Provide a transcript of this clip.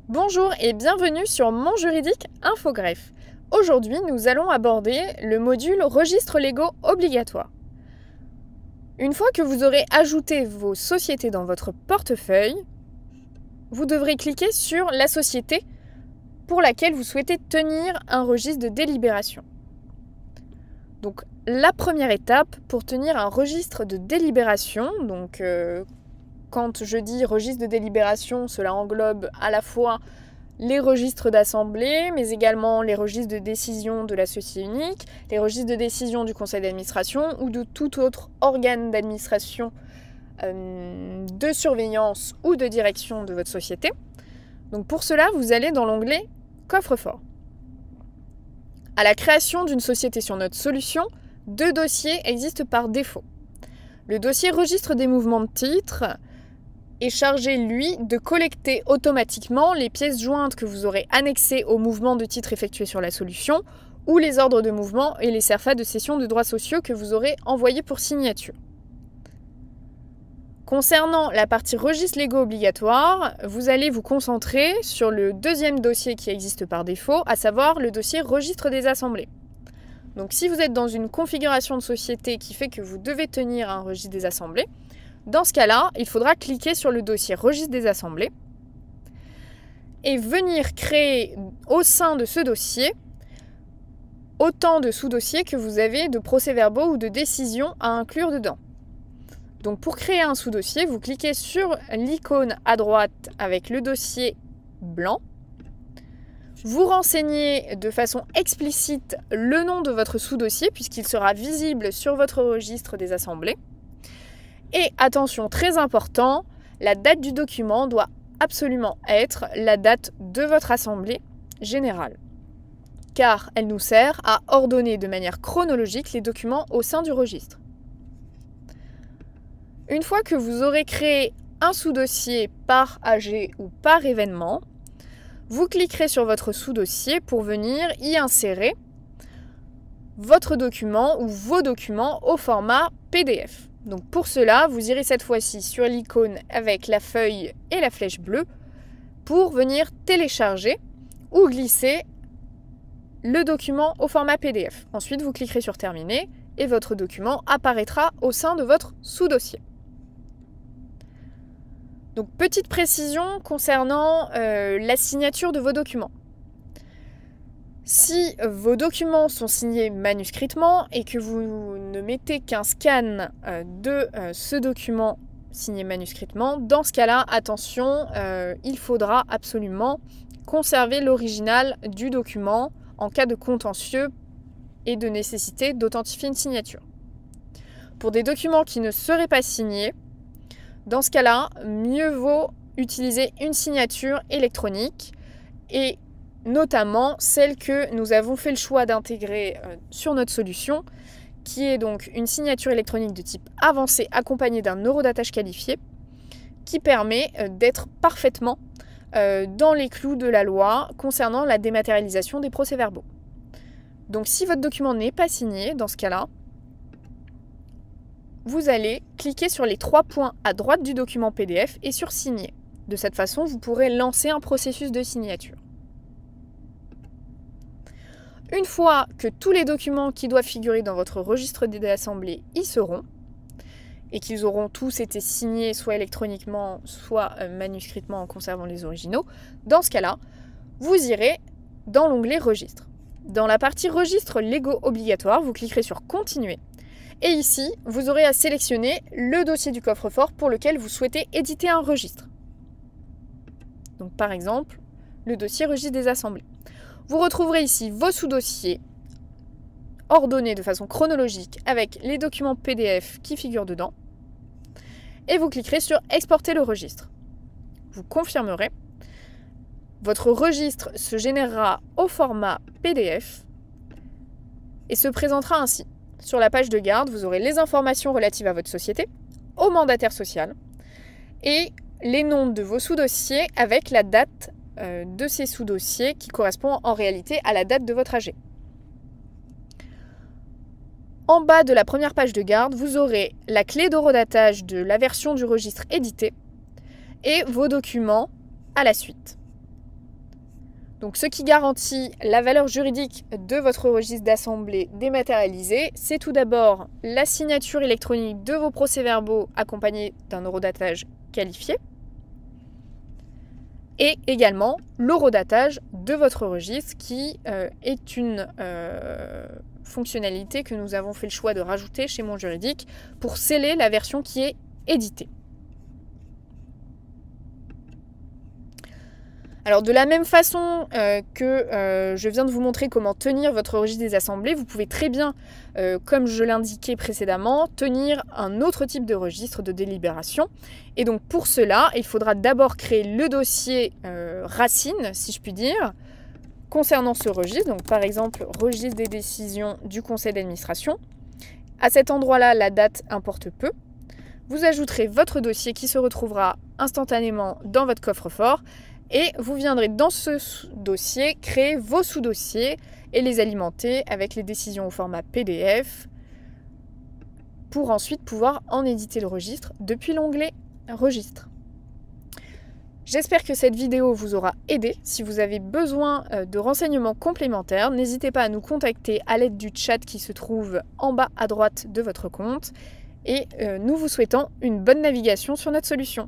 Bonjour et bienvenue sur Mon Juridique Infogreffe. Aujourd'hui, nous allons aborder le module Registres légaux obligatoires. Une fois que vous aurez ajouté vos sociétés dans votre portefeuille, vous devrez cliquer sur la société pour laquelle vous souhaitez tenir un registre de délibération. Donc, la première étape pour tenir un registre de délibération, quand je dis registre de délibération, cela englobe à la fois les registres d'assemblée, mais également les registres de décision de la société unique, les registres de décision du conseil d'administration ou de tout autre organe d'administration, de surveillance ou de direction de votre société. Donc pour cela, vous allez dans l'onglet Coffre-fort. À la création d'une société sur notre solution, 2 dossiers existent par défaut. Le dossier registre des mouvements de titres est chargé, lui, de collecter automatiquement les pièces jointes que vous aurez annexées au mouvement de titres effectué sur la solution ou les ordres de mouvement et les certificats de cession de droits sociaux que vous aurez envoyés pour signature. Concernant la partie registres légaux obligatoires, vous allez vous concentrer sur le deuxième dossier qui existe par défaut, à savoir le dossier registre des assemblées. Donc si vous êtes dans une configuration de société qui fait que vous devez tenir un registre des assemblées, dans ce cas-là, il faudra cliquer sur le dossier registre des assemblées et venir créer au sein de ce dossier autant de sous-dossiers que vous avez de procès-verbaux ou de décisions à inclure dedans. Donc pour créer un sous-dossier, vous cliquez sur l'icône à droite avec le dossier blanc. Vous renseignez de façon explicite le nom de votre sous-dossier puisqu'il sera visible sur votre registre des assemblées. Et attention, très important, la date du document doit absolument être la date de votre assemblée générale, car elle nous sert à ordonner de manière chronologique les documents au sein du registre. Une fois que vous aurez créé un sous-dossier par AG ou par événement, vous cliquerez sur votre sous-dossier pour venir y insérer votre document ou vos documents au format PDF. Donc pour cela, vous irez cette fois-ci sur l'icône avec la feuille et la flèche bleue pour venir télécharger ou glisser le document au format PDF. Ensuite, vous cliquerez sur Terminer et votre document apparaîtra au sein de votre sous-dossier. Donc petite précision concernant la signature de vos documents. Si vos documents sont signés manuscritement et que vous ne mettez qu'un scan de ce document signé manuscritement, dans ce cas-là, attention, il faudra absolument conserver l'original du document en cas de contentieux et de nécessité d'authentifier une signature. Pour des documents qui ne seraient pas signés, dans ce cas-là, mieux vaut utiliser une signature électronique et notamment celle que nous avons fait le choix d'intégrer sur notre solution, qui est donc une signature électronique de type avancé accompagnée d'un neurodatage qualifié, qui permet d'être parfaitement dans les clous de la loi concernant la dématérialisation des procès-verbaux. Donc si votre document n'est pas signé, dans ce cas-là, vous allez cliquer sur les 3 points à droite du document PDF et sur Signer. De cette façon, vous pourrez lancer un processus de signature. Une fois que tous les documents qui doivent figurer dans votre registre des assemblées y seront, et qu'ils auront tous été signés soit électroniquement, soit manuscritement en conservant les originaux, dans ce cas-là, vous irez dans l'onglet Registres. Dans la partie Registres légaux obligatoires, vous cliquerez sur Continuer. Et ici, vous aurez à sélectionner le dossier du coffre-fort pour lequel vous souhaitez éditer un registre. Donc par exemple, le dossier registre des assemblées. Vous retrouverez ici vos sous-dossiers ordonnés de façon chronologique avec les documents PDF qui figurent dedans. Et vous cliquerez sur Exporter le registre. Vous confirmerez. Votre registre se générera au format PDF et se présentera ainsi. Sur la page de garde, vous aurez les informations relatives à votre société, au mandataire social et les noms de vos sous-dossiers avec la date de ces sous-dossiers qui correspond en réalité à la date de votre AG. En bas de la première page de garde, vous aurez la clé d'horodatage de la version du registre édité et vos documents à la suite. Donc ce qui garantit la valeur juridique de votre registre d'assemblée dématérialisé, c'est tout d'abord la signature électronique de vos procès-verbaux accompagnés d'un horodatage qualifié et également l'horodatage de votre registre qui est une fonctionnalité que nous avons fait le choix de rajouter chez Mon Juridique pour sceller la version qui est éditée. Alors de la même façon que je viens de vous montrer comment tenir votre registre des assemblées, vous pouvez très bien, comme je l'indiquais précédemment, tenir un autre type de registre de délibération. Et donc pour cela, il faudra d'abord créer le dossier racine, si je puis dire, concernant ce registre. Donc par exemple, registre des décisions du conseil d'administration. À cet endroit-là, la date importe peu. Vous ajouterez votre dossier qui se retrouvera instantanément dans votre coffre-fort. Et vous viendrez dans ce dossier créer vos sous-dossiers et les alimenter avec les décisions au format PDF pour ensuite pouvoir en éditer le registre depuis l'onglet Registre. J'espère que cette vidéo vous aura aidé. Si vous avez besoin de renseignements complémentaires, n'hésitez pas à nous contacter à l'aide du chat qui se trouve en bas à droite de votre compte. Et nous vous souhaitons une bonne navigation sur notre solution.